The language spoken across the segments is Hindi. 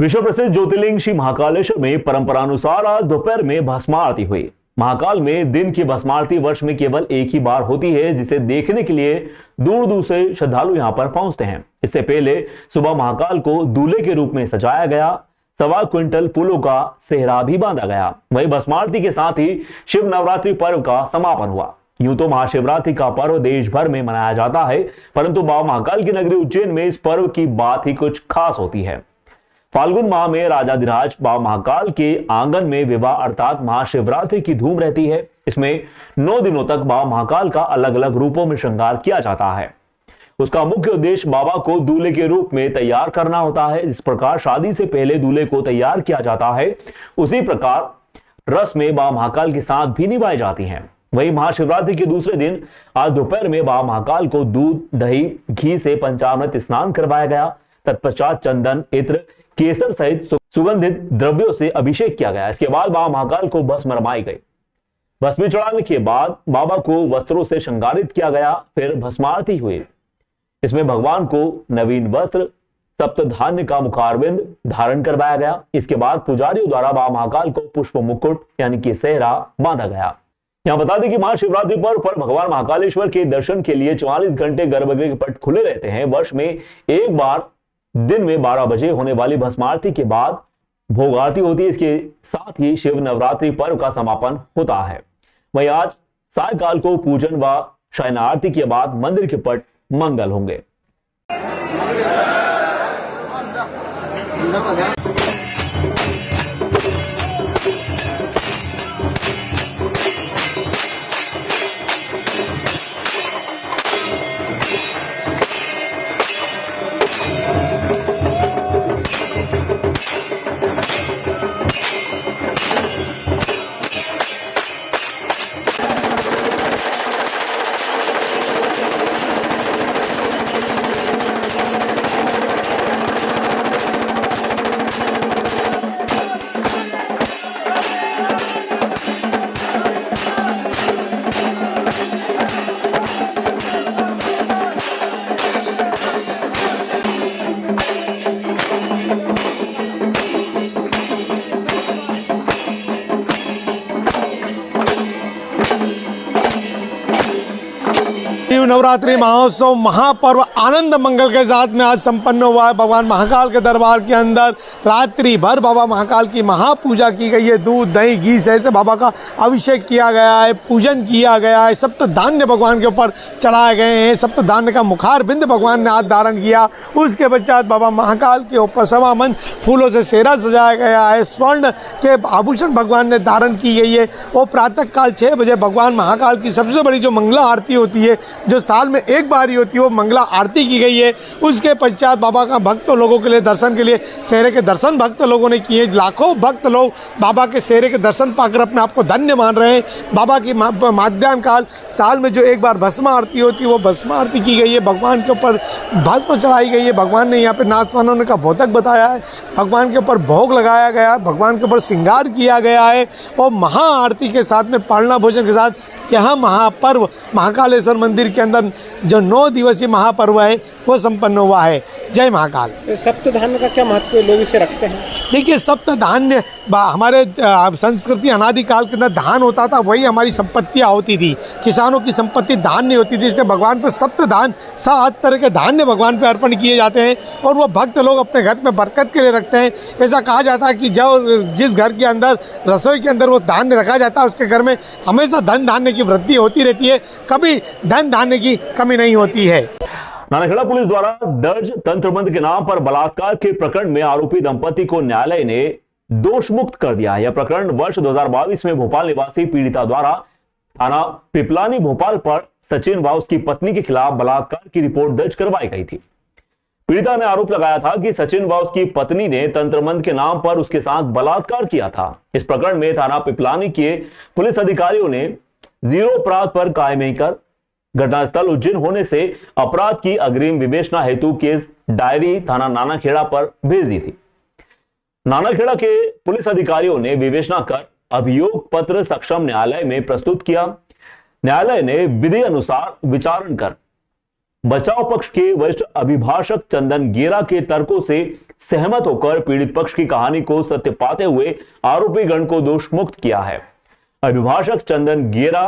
विश्व प्रसिद्ध ज्योतिर्लिंग श्री महाकालेश्वर में परंपरानुसार आज दोपहर में भस्म आरती हुई। महाकाल में दिन की भस्म आरती वर्ष में केवल एक ही बार होती है, जिसे देखने के लिए दूर दूर से श्रद्धालु यहां पर पहुंचते हैं। इससे पहले सुबह महाकाल को दूल्हे के रूप में सजाया गया, 1.25 क्विंटल फूलों का सेहरा भी बांधा गया। वहीं भस्म आरती के साथ ही शिव नवरात्रि पर्व का समापन हुआ। यूं तो महाशिवरात्रि का पर्व देश भर में मनाया जाता है, परंतु बाबा महाकाल की नगरी उज्जैन में इस पर्व की बात ही कुछ खास होती है। फाल्गुन माह में राजाधिराज बाबा महाकाल के आंगन में विवाह अर्थात महाशिवरात्रि की धूम रहती है। इसमें 9 दिनों तक बाबा महाकाल का अलग अलग रूपों में श्रृंगार किया जाता है। उसका मुख्य उद्देश्य बाबा को दूल्हे के रूप में तैयार करना होता है। इस प्रकार शादी से पहले दूल्हे को तैयार किया जाता है, उसी प्रकार रस्में बाबा महाकाल के साथ भी निभाई जाती हैं। वहीं महाशिवरात्रि के दूसरे दिन आज दोपहर में बाबा महाकाल को दूध, दही, घी से पंचामृत स्नान करवाया गया। तत्पश्चात चंदन, इत्र, केसर सहित सुगंधित द्रव्यों से अभिषेक किया गया। इसके बाद बाबा महाकाल को भस्म रमाई गई। भस्म चढ़ाने के बाद बाबा को वस्त्रों से श्रृंगारित किया गया। फिर भस्मारती हुई। इसमें भगवान को नवीन वस्त्र, सप्त धान्य का मुखारविंद धारण करवाया गया। इसके बाद पुजारियों द्वारा बाबा महाकाल को पुष्प मुकुट यानी कि सेहरा बांधा गया। यहां बता दें कि महाशिवरात्रि पर्व पर भगवान महाकालेश्वर के दर्शन के लिए 44 घंटे गर्भगृह के पट खुले रहते हैं। वर्ष में एक बार दिन में 12 बजे होने वाली भस्म आरती के बाद भोग आरती होती है। इसके साथ ही शिव नवरात्रि पर्व का समापन होता है। वहीं आज सायंकाल को पूजन व शयन आरती के बाद मंदिर के पट मंगल होंगे। नवरात्रि महोत्सव महापर्व आनंद मंगल के साथ में आज संपन्न हुआ है। भगवान महाकाल के दरबार के अंदर रात्रि भर बाबा महाकाल की महापूजा की गई है। दूध, दही, घी से बाबा का अभिषेक किया गया है, पूजन किया गया है। सप्त धान्य भगवान के ऊपर चढ़ाए गए हैं। सप्त धान्य का मुखार बिंद भगवान ने आज धारण किया। उसके पश्चात बाबा महाकाल के ऊपर समामन फूलों से सेहरा सजाया गया है। स्वर्ण के आभूषण भगवान ने धारण की गई है। और प्रातः काल 6 बजे भगवान महाकाल की सबसे बड़ी जो मंगला आरती होती है, जो साल में एक बार ही होती है, वो मंगला आरती की गई है। उसके पश्चात बाबा का भक्त लोगों के लिए दर्शन के लिए सेहरे के दर्शन भक्त लोगों ने किए। लाखों भक्त लोग बाबा के सेहरे के दर्शन पाकर अपने आप को धन्य मान रहे हैं। बाबा की माध्यान्ह काल साल में जो एक बार भस्म आरती होती है, वो भस्म आरती की गई है। भगवान के ऊपर भस्म चढ़ाई गई है। भगवान ने यहाँ पे नाचवानों का भौतक बताया है। भगवान के ऊपर भोग लगाया गया, भगवान के ऊपर श्रृंगार किया गया है। और महाआरती के साथ में पालना भोजन के साथ यह महापर्व महाकालेश्वर मंदिर के अंदर जो 9 दिवसीय महापर्व है वो संपन्न हुआ है। जय महाकाल। सप्त धान्य का क्या महत्व है, लोग इसे रखते हैं? देखिए, सप्त धान्य हमारे संस्कृति अनादिकाल के अंदर धान होता था, वही हमारी संपत्तियाँ होती थी। किसानों की संपत्ति धान्य होती थी, इसलिए भगवान पर सप्त धान 7 तरह के धान्य भगवान पे अर्पण किए जाते हैं। और वो भक्त लोग अपने घर में बरकत के लिए रखते हैं। ऐसा कहा जाता है कि जिस घर के अंदर रसोई के अंदर वो धान्य रखा जाता है, उसके घर में हमेशा धन धान्य की वृद्धि होती रहती है, कभी धन धान्य की कमी नहीं होती है। नानाखेड़ा पुलिस द्वारा दर्ज तंत्रमंत्र के नाम पर बलात्कार के प्रकरण में आरोपी दंपति को न्यायालय ने दोष मुक्त कर दिया। यह प्रकरण वर्ष 2022 में भोपाल निवासी पीड़िता द्वारा थाना पिपलानी भोपाल पर सचिन व उसकी पत्नी के खिलाफ बलात्कार की रिपोर्ट दर्ज करवाई गई थी। पीड़िता ने आरोप लगाया था कि सचिन व उसकी पत्नी ने तंत्रमंत्र के नाम पर उसके साथ बलात्कार किया था। इस प्रकरण में थाना पिपलानी के पुलिस अधिकारियों ने 0 अपराध पर कायमी कर घटनास्थल उज्जैन होने से अपराध की अग्रिम विवेचना हेतु केस डायरी थाना नानाखेड़ा पर भेज दी थी। नानाखेड़ा के पुलिस अधिकारियों ने विवेचना कर अभियोग पत्र सक्षम न्यायालय में प्रस्तुत किया। न्यायालय ने विधि अनुसार विचारण कर बचाव पक्ष के वरिष्ठ अभिभाषक चंदन गेरा के तर्कों से सहमत होकर पीड़ित पक्ष की कहानी को सत्य पाते हुए आरोपी गण को दोष मुक्त किया है। अभिभाषक चंदन गेरा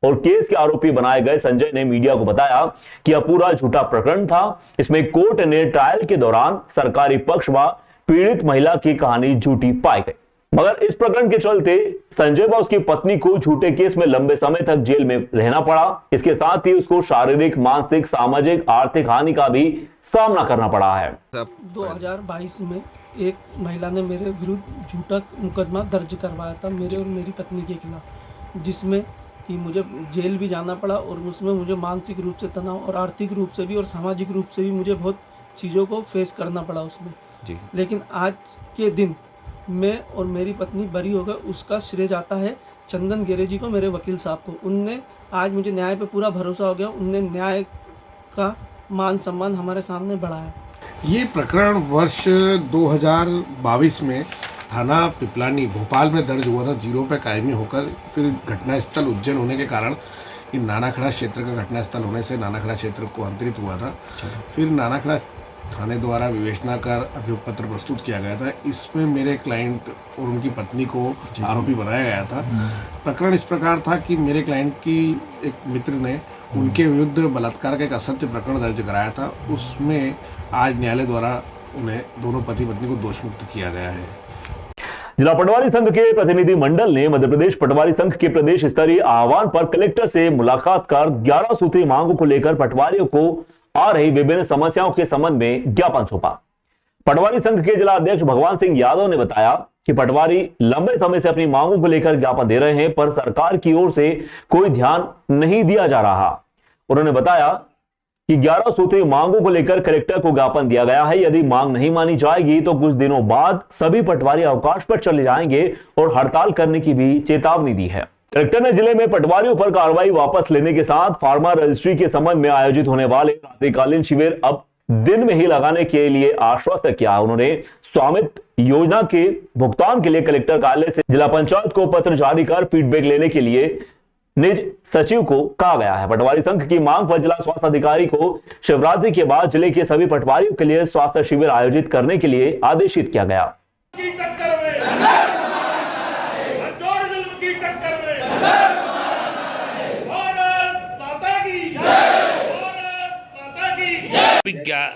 और केस के आरोपी बनाए गए संजय ने मीडिया को बताया कि यह पूरा झूठा प्रकरण था। इसमें कोर्ट ने ट्रायल के दौरान सरकारी पक्ष व पीड़ित महिला की कहानी झूठी पाई गई, मगर इस प्रकरण के चलते संजय व उसकी पत्नी को झूठे केस में लंबे समय तक जेल में रहना पड़ा। इसके साथ ही उसको शारीरिक, मानसिक, सामाजिक, आर्थिक हानि का भी सामना करना पड़ा है। 2022 में एक महिला ने मेरे विरुद्ध झूठा मुकदमा दर्ज करवाया था मेरे और मेरी पत्नी के खिलाफ, जिसमें कि मुझे जेल भी जाना पड़ा और उसमें मुझे मानसिक रूप से तनाव और आर्थिक रूप से भी और सामाजिक रूप से भी मुझे बहुत चीज़ों को फेस करना पड़ा उसमें जी। लेकिन आज के दिन मैं और मेरी पत्नी बरी हो गए, उसका श्रेय जाता है चंदन गेरे जी को, मेरे वकील साहब को। उनने आज मुझे न्याय पे पूरा भरोसा हो गया, उनने न्याय का मान सम्मान हमारे सामने बढ़ाया। ये प्रकरण वर्ष 2022 में थाना पिपलानी भोपाल में दर्ज हुआ था, जीरो पे कायमी होकर फिर घटनास्थल उज्जैन होने के कारण ये नानाखेड़ा क्षेत्र का घटनास्थल होने से नानाखेड़ा क्षेत्र को अंतरित हुआ था। फिर नानाखेड़ा थाने द्वारा विवेचना कर अभियोग पत्र प्रस्तुत किया गया था। इसमें मेरे क्लाइंट और उनकी पत्नी को आरोपी बनाया गया था। प्रकरण इस प्रकार था कि मेरे क्लाइंट की एक मित्र ने उनके विरुद्ध बलात्कार का एक असत्य प्रकरण दर्ज कराया था। उसमें आज न्यायालय द्वारा उन्हें दोनों पति पत्नी को दोषमुक्त किया गया है। जिला पटवारी संघ के प्रतिनिधि मंडल ने मध्य प्रदेश पटवारी संघ के प्रदेश स्तरीय आह्वान पर कलेक्टर से मुलाकात कर 11 सूत्री मांगों को लेकर पटवारियों को आ रही विभिन्न समस्याओं के संबंध में ज्ञापन सौंपा। पटवारी संघ के जिला अध्यक्ष भगवान सिंह यादव ने बताया कि पटवारी लंबे समय से अपनी मांगों को लेकर ज्ञापन दे रहे हैं, पर सरकार की ओर से कोई ध्यान नहीं दिया जा रहा। उन्होंने बताया कि 11 सूत्री मांगों को लेकर कलेक्टर को ज्ञापन दिया गया है। यदि मांग नहीं मानी जाएगी तो कुछ दिनों बाद सभी पटवारी अवकाश पर चले जाएंगे और हड़ताल करने की भी चेतावनी दी है। कलेक्टर ने जिले में पटवारियों पर कार्रवाई वापस लेने के साथ फार्मा रजिस्ट्री के संबंध में आयोजित होने वाले रात्रिकालीन शिविर अब दिन में ही लगाने के लिए आश्वस्त किया। उन्होंने स्वामित्व योजना के भुगतान के लिए कलेक्टर कार्यालय से जिला पंचायत को पत्र जारी कर फीडबैक लेने के लिए निज सचिव को कहा गया है। पटवारी संघ की मांग पर जिला स्वास्थ्य अधिकारी को शिवरात्रि के बाद जिले के सभी पटवारियों के लिए स्वास्थ्य शिविर आयोजित करने के लिए आदेशित किया गया।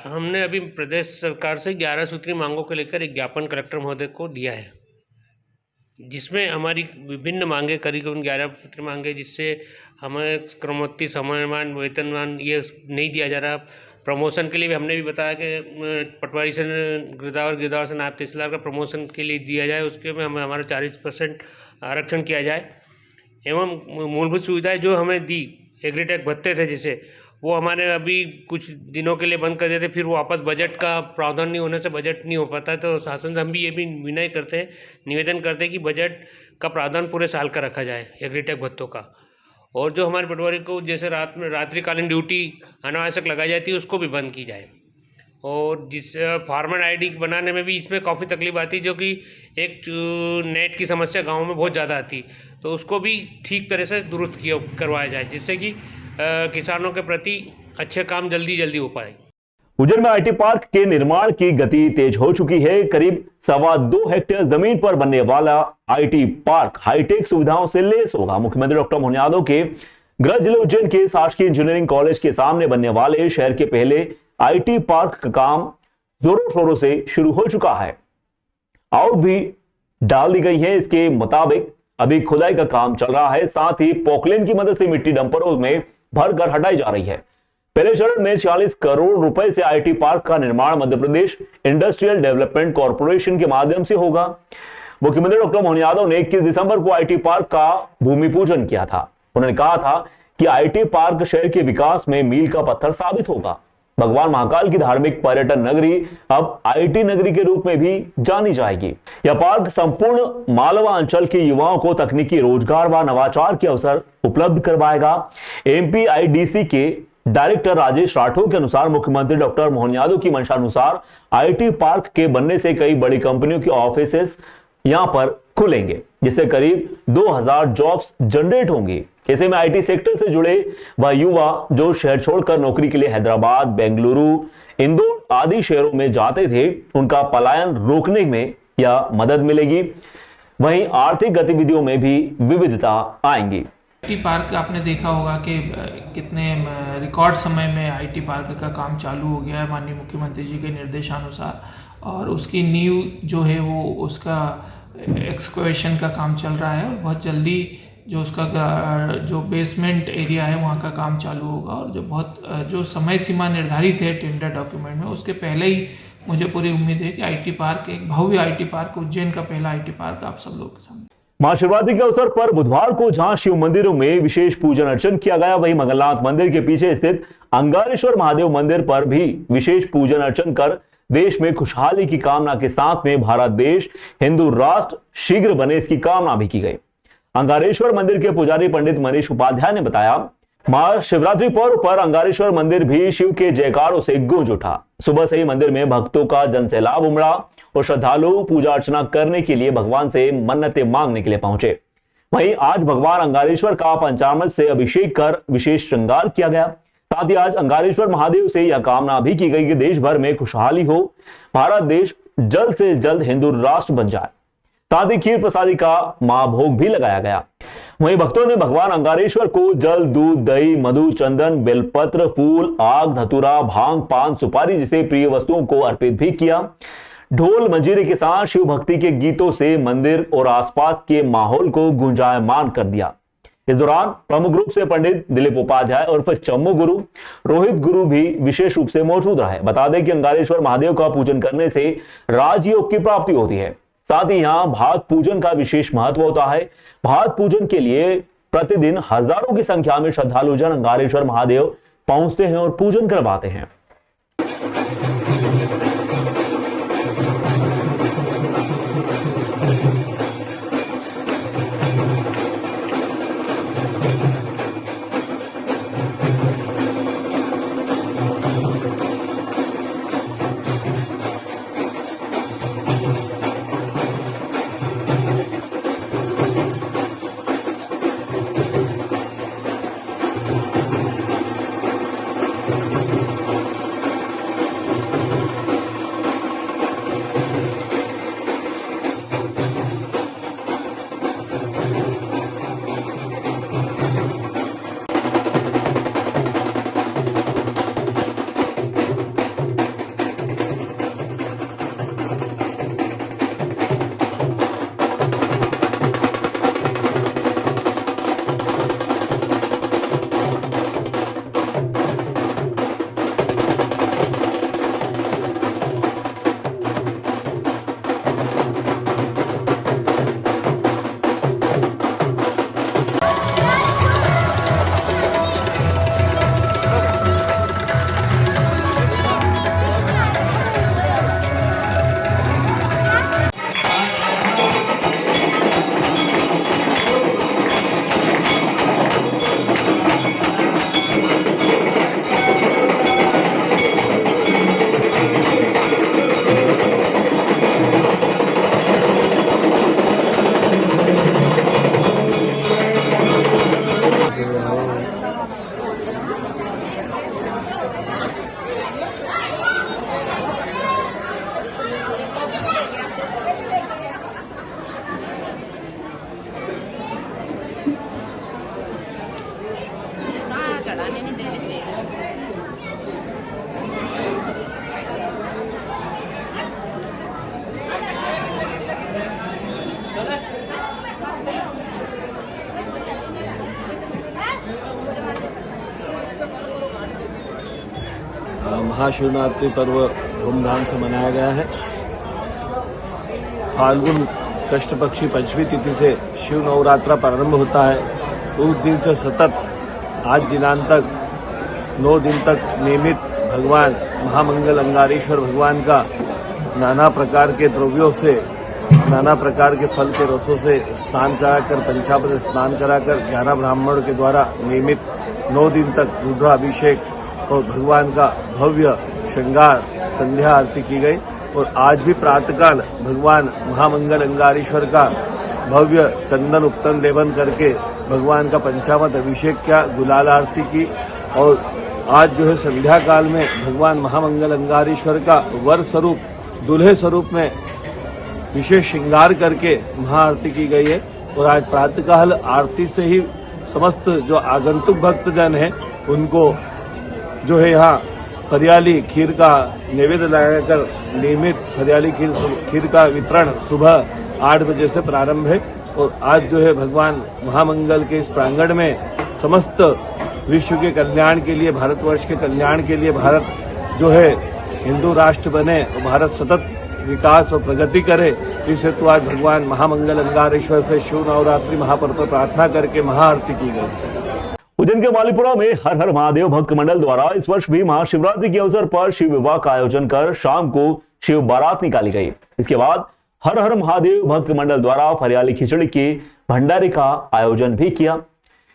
हमने अभी प्रदेश सरकार से 11 सूत्री मांगों को लेकर एक ज्ञापन कलेक्टर महोदय को दिया है, जिसमें हमारी विभिन्न मांगे करीब 11 सूत्री मांगे, जिससे हमें क्रमोत्ती, समयमान, वेतनमान ये नहीं दिया जा रहा। प्रमोशन के लिए भी हमने भी बताया कि पटवारी से गिरदावर से नायब तहसीलदार का प्रमोशन के लिए दिया जाए, उसके में हमें हमारा 40% आरक्षण किया जाए। एवं मूलभूत सुविधाएं जो हमें दी, एग्रीटेक भत्ते थे जिसे, वो हमारे अभी कुछ दिनों के लिए बंद कर देते, फिर वापस बजट का प्रावधान नहीं होने से बजट नहीं हो पाता। तो शासन से हम भी ये भी विनय करते हैं, निवेदन करते हैं कि बजट का प्रावधान पूरे साल का रखा जाए एग्रीटेक भत्तों का। और जो हमारे पटवारी को जैसे रात में रात्रिकालीन ड्यूटी अनावश्यक लगाई जाती है उसको भी बंद की जाए। और जिस फार्मर आईडी बनाने में भी इसमें काफ़ी तकलीफ आती, जो कि एक नेट की समस्या गाँव में बहुत ज़्यादा आती, तो उसको भी ठीक तरह से दुरुस्त करवाया जाए, जिससे कि किसानों के प्रति अच्छे काम जल्दी हो पाए। उज्जैन में आईटी पार्क के निर्माण की गति तेज हो चुकी है। करीब 2.25 हेक्टेयर जमीन पर बनने वाला आईटी पार्क हाईटेक सुविधाओं से लैस होगा। मुख्यमंत्री डॉक्टर मोहन यादव के गृह जिले उज्जैन के शासकीय इंजीनियरिंग कॉलेज के सामने बनने वाले शहर के पहले आईटी पार्क का काम जोरों शोरों से शुरू हो चुका है। आउट भी डाल दी गई है। इसके मुताबिक अभी खुदाई का काम चल रहा है, साथ ही पोकलेन की मदद से मिट्टी डंपरों में भरकर हटाई जा रही है। पहले चरण में 40 करोड़ रुपए से आईटी पार्क का निर्माण Madhya Pradesh industrial development corporation के माध्यम से होगा। मुख्यमंत्री डॉक्टर मोहन यादव ने 21 दिसंबर को आईटी पार्क का भूमि पूजन किया था। उन्होंने कहा था कि आईटी पार्क शहर के विकास में मील का पत्थर साबित होगा। भगवान महाकाल की धार्मिक पर्यटन नगरी अब आईटी नगरी के रूप में भी जानी जाएगी। यह पार्क संपूर्ण मालवा अंचल के युवाओं को तकनीकी रोजगार व नवाचार के अवसर उपलब्ध करवाएगा। एमपीआईडीसी के डायरेक्टर राजेश राठौर के अनुसार मुख्यमंत्री डॉक्टर मोहन यादव की मंशानुसार आईटी पार्क के बनने से कई बड़ी कंपनियों के ऑफिसेस यहां पर खुलेंगे, जिससे करीब 2000 जॉब्स जनरेट होंगी। ऐसे में आईटी सेक्टर से जुड़े वह युवा जो शहर छोड़कर नौकरी के लिए हैदराबाद, बेंगलुरु, इंदौर आदि शहरों में जाते थे उनका पलायन रोकने में यह मदद मिलेगी। वहीं आर्थिक गतिविधियों में भी विविधता आएंगी। आईटी पार्क आपने देखा होगा कि कितने रिकॉर्ड समय में आईटी पार्क का काम चालू हो गया है माननीय मुख्यमंत्री जी के निर्देशानुसार, और उसकी नींव जो है वो उसका एक्सकवेशन का काम चल रहा है और बहुत जल्दी जो उसका जो बेसमेंट एरिया है वहाँ का काम चालू होगा। और जो समय सीमा निर्धारित है टेंडर डॉक्यूमेंट में, उसके पहले ही मुझे पूरी उम्मीद है कि आईटी पार्क, एक भव्य आईटी पार्क, उज्जैन का पहला आईटी पार्क आप सब लोगों के सामने। महाशिवरात्रि के अवसर पर बुधवार को जहां शिव मंदिरों में विशेष पूजन अर्चन किया गया, वहीं मंगलनाथ मंदिर के पीछे स्थित अंगारेश्वर महादेव मंदिर पर भी विशेष पूजन अर्चन कर देश में खुशहाली की कामना के साथ में भारत देश हिंदू राष्ट्र शीघ्र बने, इसकी कामना भी की गई। अंगारेश्वर मंदिर के पुजारी पंडित मनीष उपाध्याय ने बताया, महाशिवरात्रि पर्व पर अंगारेश्वर मंदिर भी शिव के जयकारों से गूंज उठा। सुबह से ही मंदिर में भक्तों का जनसैलाब उमड़ा और श्रद्धालु पूजा अर्चना करने के लिए भगवान से मन्नतें मांगने के लिए पहुंचे। वहीं आज भगवान अंगारेश्वर का पंचामृत से अभिषेक कर विशेष श्रृंगार किया गया। साथ ही आज अंगारेश्वर महादेव से यह कामना भी की गई कि देश भर में खुशहाली हो, भारत देश जल्द से जल्द हिंदू राष्ट्र बन जाए। साथ ही खीर प्रसादी का महाभोग भी लगाया गया। वहीं भक्तों ने भगवान अंगारेश्वर को जल, दूध, दही, मधु, चंदन, बेलपत्र, फूल, आग, धतूरा, भांग, पान, सुपारी जैसे प्रिय वस्तुओं को अर्पित भी किया। ढोल मंजीरे के साथ शिव भक्ति के गीतों से मंदिर और आसपास के माहौल को गुंजायमान कर दिया। इस दौरान प्रमुख रूप से पंडित दिलीप उपाध्याय और चम्मू गुरु, रोहित गुरु भी विशेष रूप से मौजूद रहे। बता दें कि अंगारेश्वर महादेव का पूजन करने से राजयोग की प्राप्ति होती है। साथ ही यहाँ भात पूजन का विशेष महत्व होता है। भात पूजन के लिए प्रतिदिन हजारों की संख्या में श्रद्धालु जन अंगारेश्वर महादेव पहुंचते हैं और पूजन करवाते हैं। महाशिवरात्रि पर्व धूमधाम से मनाया गया है। फाल्गुन कृष्ण पक्षी पंचमी तिथि से शिव नवरात्रा प्रारंभ होता है। उस दिन से सतत आज दिनांत तक 9 दिन तक नियमित भगवान महामंगल अंगारेश्वर भगवान का नाना प्रकार के द्रव्यों से, नाना प्रकार के फल के रसों से स्नान कराकर, पंचामृत स्नान कराकर 11 ब्राह्मणों के द्वारा नियमित 9 दिन तक रुद्राभिषेक और भगवान का भव्य श्रृंगार संध्या आरती की गई। और आज भी प्रातःकाल भगवान महामंगल अंगारेश्वर का भव्य चंदन उपटन लेपन करके भगवान का पंचामृत अभिषेक किया, गुलाल आरती की और आज जो है संध्या काल में भगवान महामंगल अंगारेश्वर का वर स्वरूप दूल्हे स्वरूप में विशेष श्रृंगार करके महाआरती की गई है। और आज प्रातःकाल आरती से ही समस्त जो आगंतुक भक्तजन हैं उनको जो है यहाँ हरियाली खीर का नैवेद्य लगाकर नियमित हरियाली खीर का वितरण सुबह 8 बजे से प्रारंभ है। और आज जो है भगवान महामंगल के इस प्रांगण में समस्त विश्व के कल्याण के लिए, भारतवर्ष के कल्याण के लिए, भारत जो है हिंदू राष्ट्र बने और भारत सतत विकास और प्रगति करे, इस हेतु आज भगवान महामंगल अंगारेश्वर से शिव नवरात्रि महापर्व पर प्रार्थना करके महाआरती की गई। उज्जैन के मालीपुरा में हर हर महादेव भक्त मंडल द्वारा इस वर्ष भी महाशिवरात्रि के अवसर पर शिव विवाह का आयोजन कर शाम को शिव बारात निकाली गई। इसके बाद हर हर महादेव भक्त मंडल द्वारा हरियाली खिचड़ी के भंडारे का आयोजन भी किया।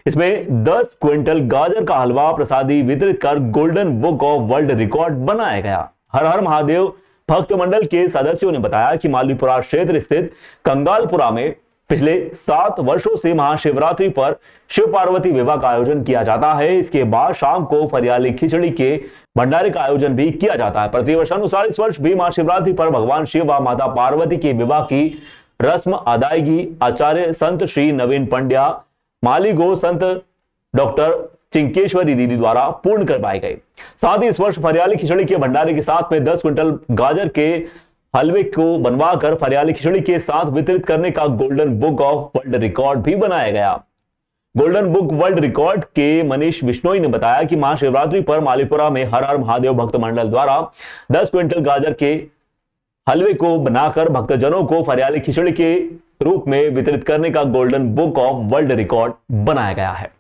इसमें 10 क्विंटल गाजर का हलवा प्रसादी वितरित कर golden book of world record बनाया गया। हर हर महादेव भक्त मंडल के सदस्यों ने बताया कि मालीपुरा क्षेत्र स्थित कंगालपुरा में पिछले 7 वर्षों से महाशिवरात्रि पर शिव पार्वती विवाह का आयोजन किया जाता है। इसके बाद शाम को हरियाली खिचड़ी के भंडारे का आयोजन भी किया जाता है। प्रतिवर्षानुसार इस वर्ष भी महाशिवरात्रि पर भगवान शिव व माता पार्वती के विवाह की रस्म अदायगी आचार्य संत श्री नवीन पंड्या, माली गो संत डॉक्टर चिंकेश्वरी दीदी द्वारा पूर्ण करवाए गए। साथ ही इस वर्ष हरियाली खिचड़ी के भंडारे के साथ में 10 क्विंटल गाजर के हलवे को बनवाकर हरियाली खिचड़ी के साथ वितरित करने का golden book of world record भी बनाया गया। गोल्डन बुक वर्ल्ड रिकॉर्ड के मनीष बिश्नोई ने बताया कि महाशिवरात्रि पर मालीपुरा में हर हर महादेव भक्त मंडल द्वारा 10 क्विंटल गाजर के हलवे को बनाकर भक्तजनों को हरियाली खिचड़ी के रूप में वितरित करने का golden book of world record बनाया गया है।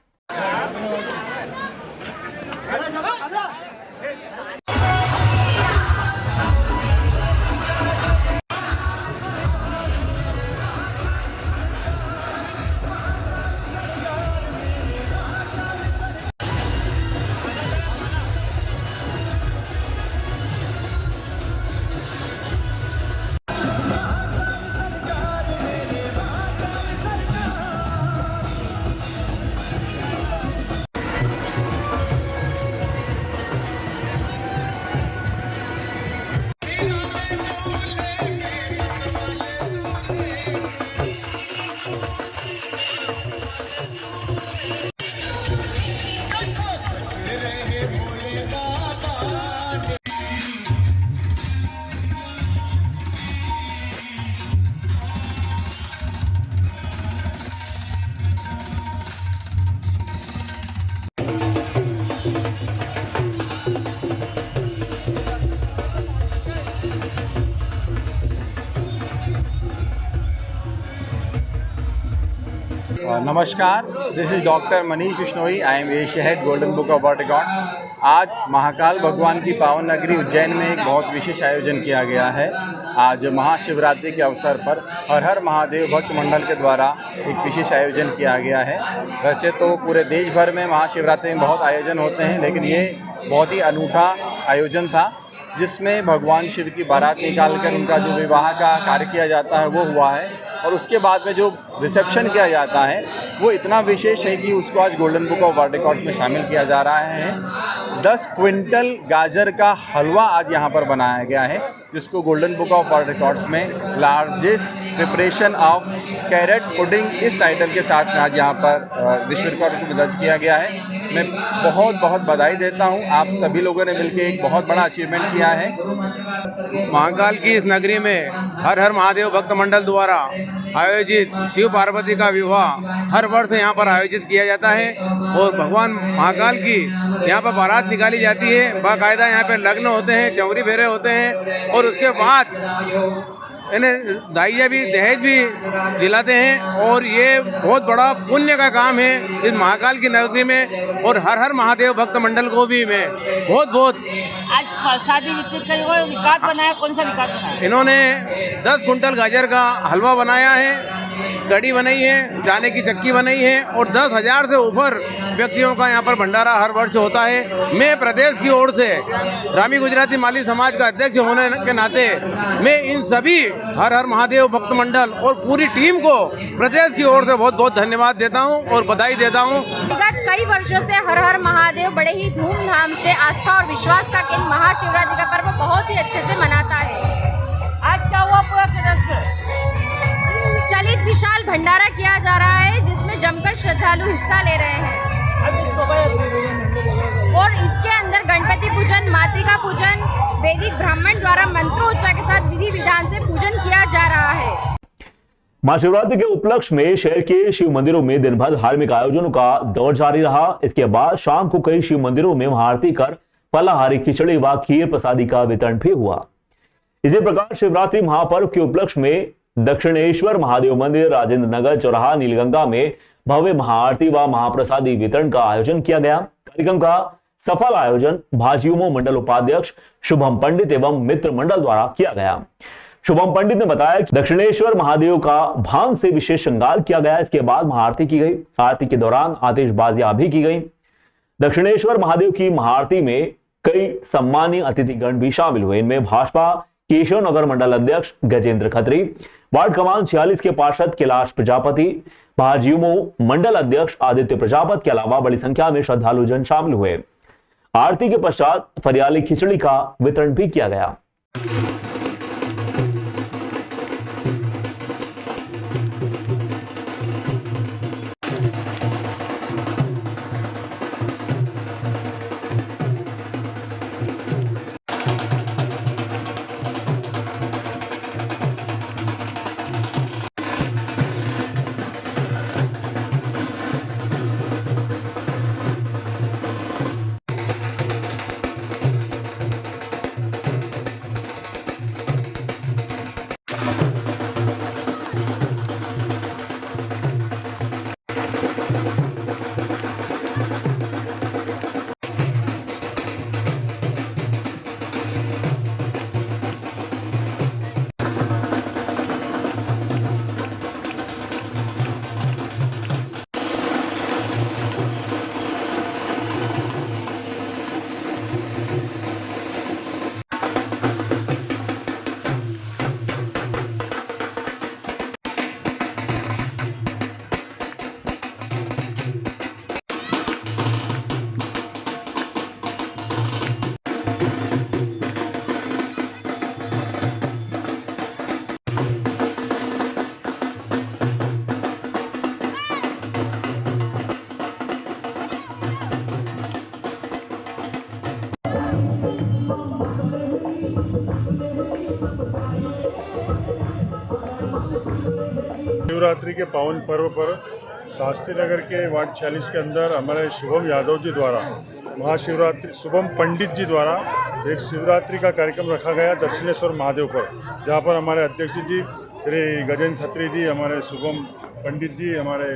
नमस्कार, this is doctor Manish Bishnoi. I am Asia head golden book of world records. आज महाकाल भगवान की पावन नगरी उज्जैन में एक बहुत विशेष आयोजन किया गया है। आज महाशिवरात्रि के अवसर पर हर हर महादेव भक्त मंडल के द्वारा एक विशेष आयोजन किया गया है। वैसे तो पूरे देश भर में महाशिवरात्रि में बहुत आयोजन होते हैं, लेकिन ये बहुत ही अनूठा आयोजन था जिसमें भगवान शिव की बारात निकालकर उनका जो विवाह का कार्य किया जाता है वो हुआ है। और उसके बाद में जो रिसेप्शन किया जाता है वो इतना विशेष है कि उसको आज golden book of world records में शामिल किया जा रहा है। 10 क्विंटल गाजर का हलवा आज यहाँ पर बनाया गया है, जिसको golden book of world records में largest preparation of carrot pudding इस टाइटल के साथ में आज यहाँ पर विश्व रिकॉर्ड को दर्ज किया गया है। मैं बहुत बहुत बधाई देता हूँ, आप सभी लोगों ने मिलकर एक बहुत बड़ा अचीवमेंट किया है। महाकाल की इस नगरी में हर हर महादेव भक्त मंडल द्वारा आयोजित शिव पार्वती का विवाह हर वर्ष यहाँ पर आयोजित किया जाता है और भगवान महाकाल की यहाँ पर बारात निकाली जाती है। बाकायदा यहाँ पे लग्न होते हैं, चौरी फेरे होते हैं और उसके बाद इन्हें दाइया भी दहेज भी दिलाते हैं और ये बहुत बड़ा पुण्य का काम है इस महाकाल की नगरी में। और हर हर महादेव भक्त मंडल को भी मैं बहुत बहुत आज प्रसादी वितरित कर रिकॉर्ड बनाया। कौन सा रिकॉर्ड बनाया? इन्होंने 10 कुंटल गाजर का हलवा बनाया है, कड़ी बनाई है, दाने की चक्की बनाई है और 10,000 से ऊपर व्यक्तियों का यहाँ पर भंडारा हर वर्ष होता है। मैं प्रदेश की ओर से रामी गुजराती माली समाज का अध्यक्ष होने के नाते मैं इन सभी हर हर महादेव भक्त मंडल और पूरी टीम को प्रदेश की ओर से बहुत बहुत धन्यवाद देता हूँ और बधाई देता हूँ। विगत कई वर्षों से हर हर महादेव बड़े ही धूमधाम से आस्था और विश्वास का केंद्र महाशिवरात्रि का पर्व बहुत ही अच्छे से मनाता है। आज क्या हुआ पूरा सदस्य? चलित विशाल भंडारा किया जा रहा है जिसमें जमकर श्रद्धालु हिस्सा ले रहे हैं और इसके अंदर गणपति पूजन, मातृका पूजन, वैदिक ब्राह्मण द्वारा मंत्रोच्चार के साथ विधि विधान से पूजन किया जा रहा है। महाशिवरात्रि के उपलक्ष्य में शहर के शिव मंदिरों में दिन भर धार्मिक आयोजनों का दौर जारी रहा। इसके बाद शाम को कई शिव मंदिरों में महाआरती कर फलाहारी खिचड़ी व खीर प्रसादी का वितरण भी हुआ। इसी प्रकार शिवरात्रि महापर्व के उपलक्ष्य में दक्षिणेश्वर महादेव मंदिर, राजेंद्र नगर चौराहा, नीलगंगा में भव्य महाआरती व महाप्रसादी वितरण का आयोजन किया गया। कार्यक्रम का सफल आयोजन भाजयुमो मंडल उपाध्यक्ष शुभम पंडित एवं मित्र मंडल द्वारा किया गया। शुभम पंडित ने बताया कि दक्षिणेश्वर महादेव का भांग से विशेष श्रृंगार किया गया। इसके बाद महाआरती की गई। आरती के दौरान आतिशबाजियां भी की गई। दक्षिणेश्वर महादेव की महाआरती में कई सम्मानीय अतिथिगण भी शामिल हुए। इनमें भाजपा केशव नगर मंडल अध्यक्ष गजेंद्र खत्री, वार्ड क्रमांक 46 के पार्षद कैलाश प्रजापति, भाजयुमो मंडल अध्यक्ष आदित्य प्रजापति के अलावा बड़ी संख्या में श्रद्धालु जन शामिल हुए। आरती के पश्चात फरियाली खिचड़ी का वितरण भी किया गया। शिवरात्रि के पावन पर्व पर शास्त्री नगर के वार्ड 46 के अंदर हमारे शुभम यादव जी द्वारा महाशिवरात्रि, शुभम पंडित जी द्वारा एक शिवरात्रि का कार्यक्रम रखा गया दक्षिणेश्वर महादेव पर, जहां पर हमारे अध्यक्ष जी श्री गजेंद्र खत्री जी, हमारे शुभम पंडित जी, हमारे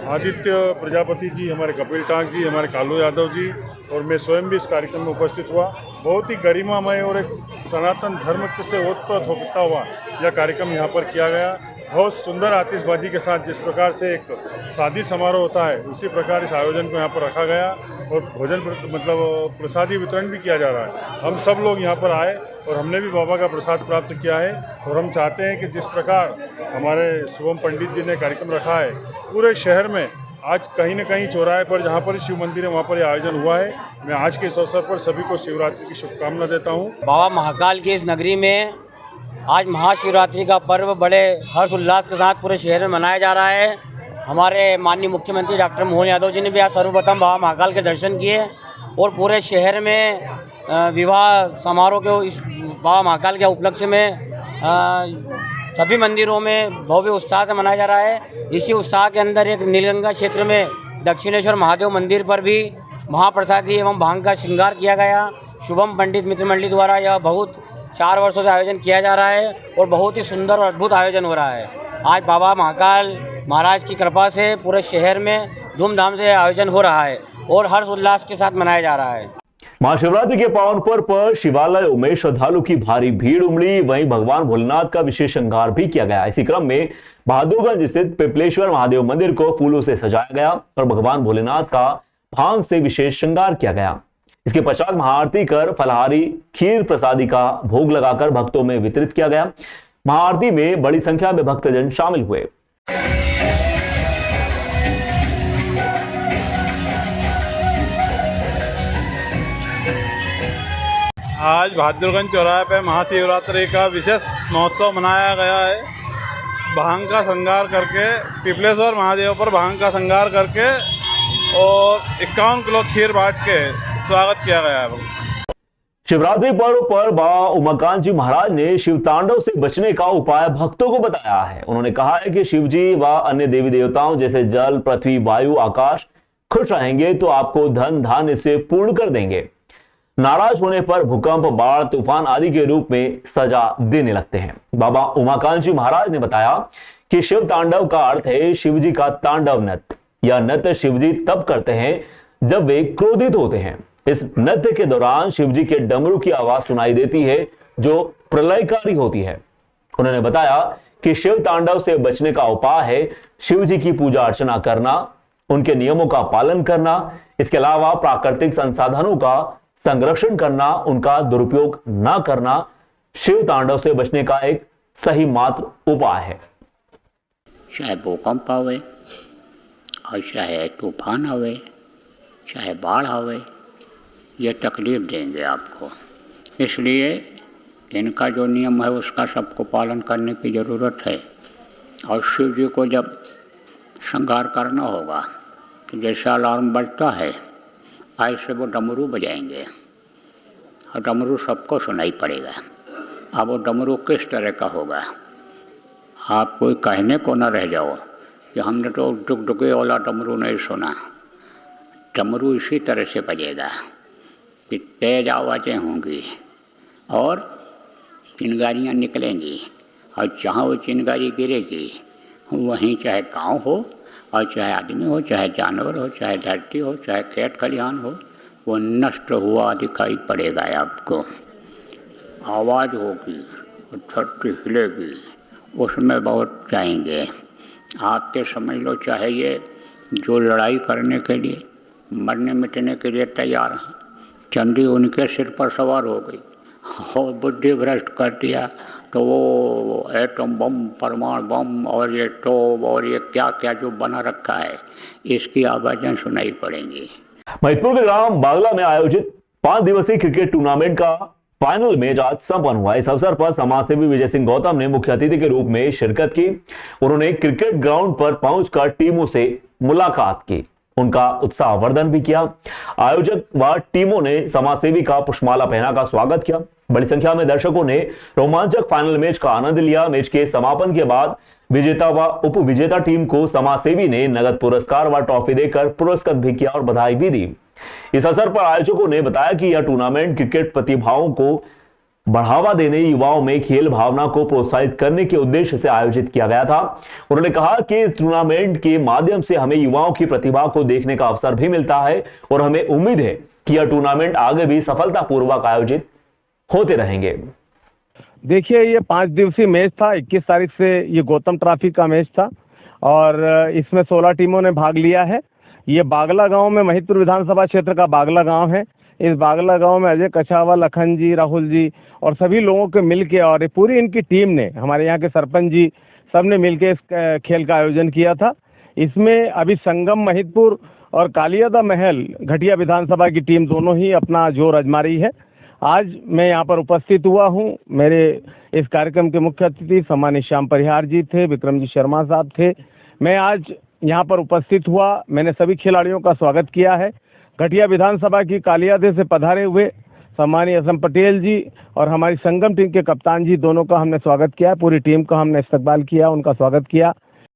आदित्य प्रजापति जी, हमारे कपिल टांग जी, हमारे कालू यादव जी और मैं स्वयं भी इस कार्यक्रम में उपस्थित हुआ। बहुत ही गरिमामय और एक सनातन धर्म से ओतप्रोत होता हुआ यह कार्यक्रम यहाँ पर किया गया। बहुत सुंदर आतिशबाजी के साथ, जिस प्रकार से एक शादी समारोह होता है उसी प्रकार इस आयोजन को यहाँ पर रखा गया और भोजन प्रसादी वितरण भी किया जा रहा है। हम सब लोग यहाँ पर आए और हमने भी बाबा का प्रसाद प्राप्त किया है और हम चाहते हैं कि जिस प्रकार हमारे शुभम पंडित जी ने कार्यक्रम रखा है, पूरे शहर में आज कहीं न कहीं चौराहे पर जहाँ पर शिव मंदिर है वहाँ पर यह आयोजन हुआ है। मैं आज के इस अवसर पर सभी को शिवरात्रि की शुभकामना देता हूँ। बाबा महाकाल की इस नगरी में आज महाशिवरात्रि का पर्व बड़े हर्ष उल्लास के साथ पूरे शहर में मनाया जा रहा है। हमारे माननीय मुख्यमंत्री डॉक्टर मोहन यादव जी ने भी आज सर्वप्रथम बाबा महाकाल के दर्शन किए और पूरे शहर में विवाह समारोह के इस बाबा महाकाल के उपलक्ष्य में सभी मंदिरों में भव्य उत्साह से मनाया जा रहा है। इसी उत्साह के अंदर एक नीलगंगा क्षेत्र में दक्षिणेश्वर महादेव मंदिर पर भी महाप्रसादी एवं भांग का श्रृंगार किया गया। शुभम पंडित मित्र मंडली द्वारा यह बहुत 4 वर्षों से आयोजन किया जा रहा है और बहुत ही सुंदर और अद्भुत आयोजन हो रहा है। आज बाबा महाकाल महाराज की कृपा से पूरे शहर में धूमधाम से आयोजन हो रहा है और हर्ष उल्लास के साथ मनाया जा रहा है। महाशिवरात्रि के पावन पर्व पर शिवालयों में श्रद्धालु की भारी भीड़ उमड़ी। वहीं भगवान भोलेनाथ का विशेष श्रृंगार भी किया गया। इसी क्रम में बहादुरगंज स्थित पिपलेश्वर महादेव मंदिर को फूलों से सजाया गया और भगवान भोलेनाथ का भांग से विशेष श्रृंगार किया गया। इसके पश्चात महाआरती कर फलाहारी खीर प्रसादी का भोग लगाकर भक्तों में वितरित किया गया। महाआरती में बड़ी संख्या में भक्तजन शामिल हुए। आज बहादुरगंज चौराहे पे महाशिवरात्रि का विशेष महोत्सव मनाया गया है। भांग का श्रृंगार करके पिपलेश्वर महादेव पर भांग का श्रृंगार करके और 51 किलो खीर बांट के स्वागत किया गया है। शिवरात्रि पर्व पर बाबा उमाकांत जी महाराज ने शिव तांडव से बचने का उपाय भक्तों को बताया है। उन्होंने कहा है कि शिव जी व अन्य देवी देवताओं जैसे जल, पृथ्वी, वायु, आकाश खुश रहेंगे तो आपको धन धान्य से पूर्ण कर देंगे। नाराज होने पर भूकंप, बाढ़, तूफान आदि के रूप में सजा देने लगते हैं। बाबा उमाकांत जी महाराज ने बताया कि शिव तांडव का अर्थ है शिव जी का तांडव नृत्य। यह नृत्य शिव जी तब करते हैं जब वे क्रोधित होते हैं। इस नृत्य के दौरान शिव जी के डमरू की आवाज सुनाई देती है जो प्रलयकारी होती है। उन्होंने बताया कि शिव तांडव से बचने का उपाय है शिव जी की पूजा अर्चना करना, उनके नियमों का पालन करना। इसके अलावा प्राकृतिक संसाधनों का संरक्षण करना, उनका दुरुपयोग न करना शिव तांडव से बचने का एक सही मात्र उपाय है। चाहे भूकंप आवे और चाहे तूफान आवे, चाहे बाढ़ आवे, ये तकलीफ देंगे आपको। इसलिए इनका जो नियम है उसका सबको पालन करने की ज़रूरत है। और शिव जी को जब श्रृंगार करना होगा तो जैसा अलार्म बजता है ऐसे वो डमरू बजाएंगे और डमरू सबको सुनाई पड़ेगा। अब वो डमरू किस तरह का होगा, आप कोई कहने को न रह जाओ कि हमने तो डुगडुगे वाला डमरू नहीं सुना। डमरू इसी तरह से बजेगा कि तेज आवाज़ें होंगी और चिंगारियाँ निकलेंगी और जहाँ वो चिंगारी गिरेगी वहीं चाहे गांव हो और चाहे आदमी हो, चाहे जानवर हो, चाहे धरती हो, चाहे खेत खलिहान हो, वो नष्ट हुआ दिखाई पड़ेगा आपको। आवाज़ होगी, धरती हिलेगी, उसमें बहुत जाएंगे। आपके समझ लो चाहे ये जो लड़ाई करने के लिए, मरने मिटने के लिए तैयार हैं, चंडी उनके सिर पर सवार हो गई और बुद्धि भ्रष्ट कर दिया तो वो एटम बम, परमाणु बम और ये टोप और ये क्या क्या जो बना रखा है, इसकी आवाज़ें सुनाई पड़ेंगी। महिदपुर के ग्राम बागला में आयोजित 5 दिवसीय क्रिकेट टूर्नामेंट का फाइनल मैच आज संपन्न हुआ। इस अवसर पर समाजसेवी विजय सिंह गौतम ने मुख्य अतिथि के रूप में शिरकत की। उन्होंने क्रिकेट ग्राउंड पर पहुंचकर टीमों से मुलाकात की, उनका उत्साहवर्धन भी किया। आयोजक व टीमों ने समाजसेवी का पुष्पमाला पहनाकर स्वागत किया। बड़ी संख्या में दर्शकों ने रोमांचक फाइनल मैच का आनंद लिया। मैच के समापन के बाद विजेता व उप विजेता टीम को समाजसेवी ने नगद पुरस्कार व ट्रॉफी देकर पुरस्कृत भी किया और बधाई भी दी। इस अवसर पर आयोजकों ने बताया कि यह टूर्नामेंट क्रिकेट प्रतिभाओं को बढ़ावा देने, युवाओं में खेल भावना को प्रोत्साहित करने के उद्देश्य से आयोजित किया गया था। उन्होंने कहा कि इस टूर्नामेंट के माध्यम से हमें युवाओं की प्रतिभा को देखने का अवसर भी मिलता है और हमें उम्मीद है कि यह टूर्नामेंट आगे भी सफलतापूर्वक आयोजित होते रहेंगे। देखिए, ये 5 दिवसीय मैच था। 21 तारीख से ये गौतम ट्रॉफी का मैच था और इसमें 16 टीमों ने भाग लिया है। ये बागला गांव में, महिदपुर विधानसभा क्षेत्र का बागला गांव है। इस बागला गांव में अजय कछावा, लखन जी, राहुल जी और सभी लोगों के मिलके और पूरी इनकी टीम ने, हमारे यहाँ के सरपंच जी, सबने मिलके इस खेल का आयोजन किया था। इसमें अभी संगम महिदपुर और कालियादा महल घटिया विधानसभा की टीम दोनों ही अपना जोर आजमा रही है। आज मैं यहाँ पर उपस्थित हुआ हूँ। मेरे इस कार्यक्रम के मुख्य अतिथि सम्मानित श्याम परिहार जी थे, विक्रम जी शर्मा साहब थे। मैं आज यहाँ पर उपस्थित हुआ, मैंने सभी खिलाड़ियों का स्वागत किया है। घटिया विधानसभा की कालियादे से पधारे हुए सम्मानीय असम पटेल जी और हमारी संगम टीम के कप्तान जी, दोनों का हमने स्वागत किया। पूरी टीम का हमने इस्तकबाल किया, उनका स्वागत किया।